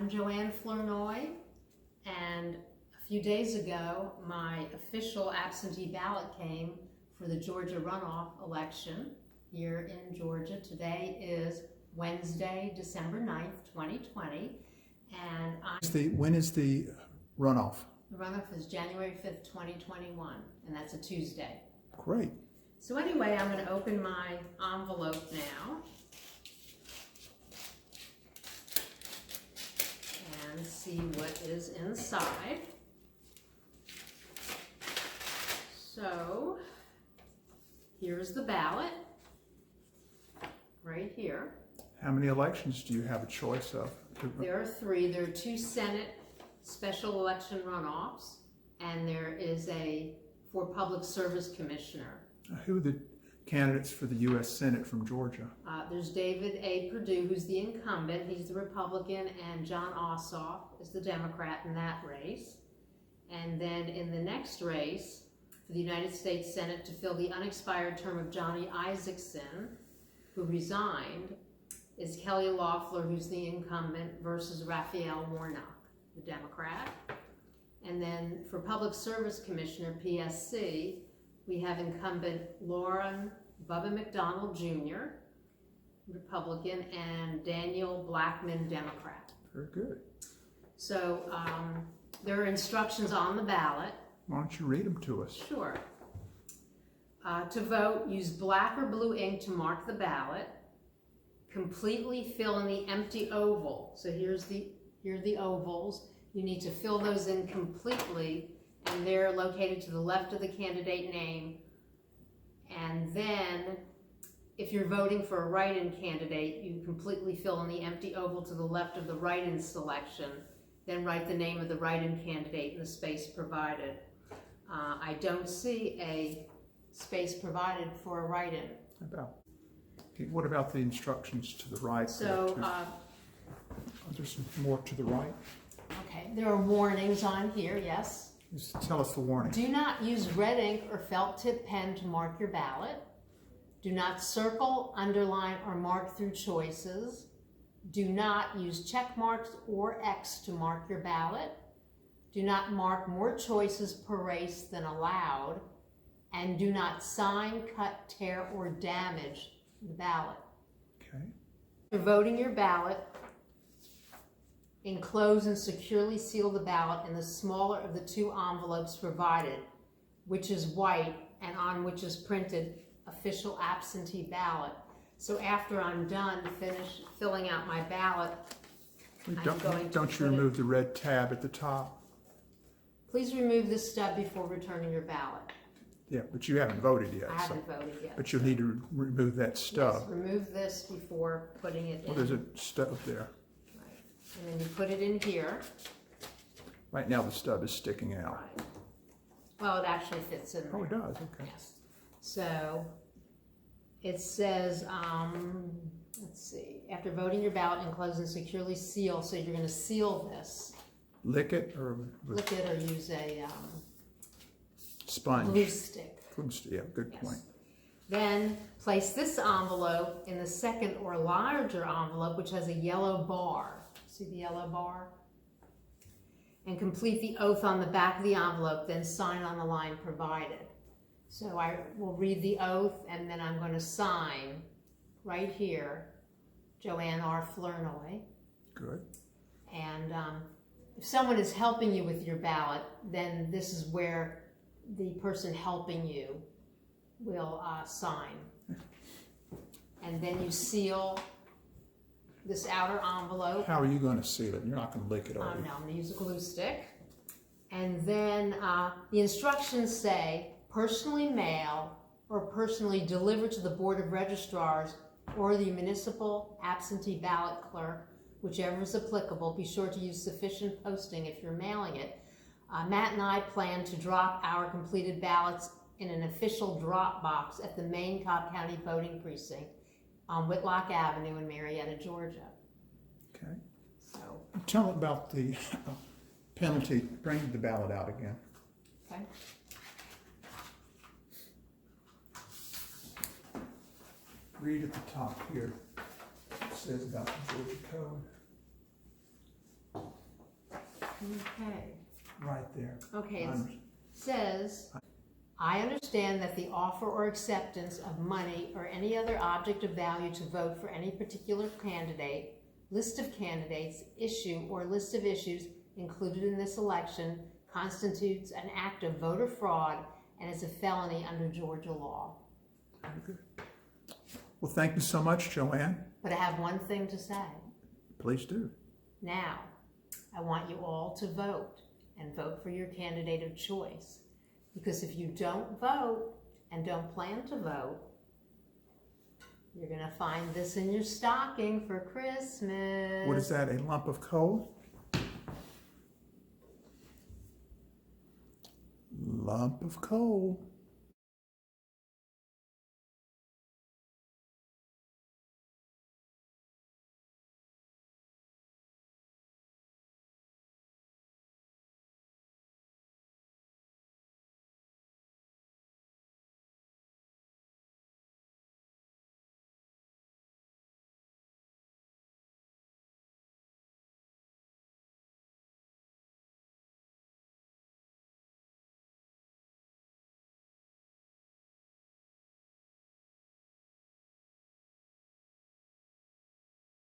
I'm Joanne Flournoy, and a few days ago my official absentee ballot came for the Georgia Runoff Election here in Georgia. Today is Wednesday, December 9th, 2020, and When is the runoff? the runoff is January 5th, 2021, and that's a Tuesday. Great. So anyway, I'm going to open my envelope now and see what is inside. So here's the ballot right here. How many elections do you have a choice of? There are three. There are two Senate special election runoffs, and there is for Public Service Commissioner. Who are the candidates for the U.S. Senate from Georgia? There's David A. Perdue, who's the incumbent. He's the Republican, and John Ossoff is the Democrat in that race. And then in the next race, for the United States Senate to fill the unexpired term of Johnny Isakson, who resigned, is Kelly Loeffler, who's the incumbent, versus Raphael Warnock, the Democrat. And then for Public Service Commissioner, PSC, we have incumbent Lauren Bubba McDonald Jr., Republican, and Daniel Blackman, Democrat. Very good. So there are instructions on the ballot. Why don't you read them to us? Sure. To vote, use black or blue ink to mark the ballot. Completely fill in the empty oval. So here are the ovals. You need to fill those in completely, and they're located to the left of the candidate name. And then, if you're voting for a write-in candidate, you completely fill in the empty oval to the left of the write-in selection, then write the name of the write-in candidate in the space provided. I don't see a space provided for a write-in. What about the instructions to the right? So, there's some more to the right. okay, there are warnings on here, yes. Just tell us the warning. Do not use red ink or felt tip pen to mark your ballot. Do not circle, underline, or mark through choices. Do not use check marks or X to mark your ballot. Do not mark more choices per race than allowed. And do not sign, cut, tear, or damage the ballot. Okay. You're voting your ballot. Enclose and securely seal the ballot in the smaller of the two envelopes provided, which is white and on which is printed Official Absentee Ballot. So after I'm done filling out my ballot, Don't you remove the red tab at the top? Please remove this stub before returning your ballot. Yeah, but you haven't voted yet. I haven't voted yet. But you'll need to remove that stub. Yes, remove this before putting it in. Well, there's a stub there. Right. And then you put it in here. Right now the stub is sticking out. Right. Well, it actually fits in there. Oh, it does, okay. Yes. So it says, let's see, after voting your ballot, enclose and securely seal. So you're going to seal this. Lick it or Lick it or use a sponge? glue stick. Glue stick, yeah, good Yes. point. Then place this envelope in the second or larger envelope, which has a yellow bar. See the yellow bar? And complete the oath on the back of the envelope, then sign on the line provided. So I will read the oath, and then I'm going to sign right here, Joanne R. Flournoy. Good. And if someone is helping you with your ballot, then this is where the person helping you will sign. And then you seal this outer envelope. How are you going to seal it? You're not going to lick it, are you? No, I'm going to use a glue stick. And then the instructions say, personally mail or personally deliver to the Board of Registrars or the municipal absentee ballot clerk, whichever is applicable. Be sure to use sufficient posting if you're mailing it. Matt and I plan to drop our completed ballots in an official drop box at the main Cobb County voting precinct on Whitlock Avenue in Marietta, Georgia. Okay. So, Tell about the penalty. Bring the ballot out again. okay. Read at the top here. It says about the Georgia Code. Okay. right there. Okay, it I'm- says, I understand that the offer or acceptance of money or any other object of value to vote for any particular candidate, list of candidates, issue, or list of issues included in this election constitutes an act of voter fraud and is a felony under Georgia law. Well, thank you so much, Joanne. But I have one thing to say. Please do. Now, I want you all to vote and vote for your candidate of choice. Because if you don't vote and don't plan to vote, you're going to find this in your stocking for Christmas. What is that, a lump of coal? Lump of coal.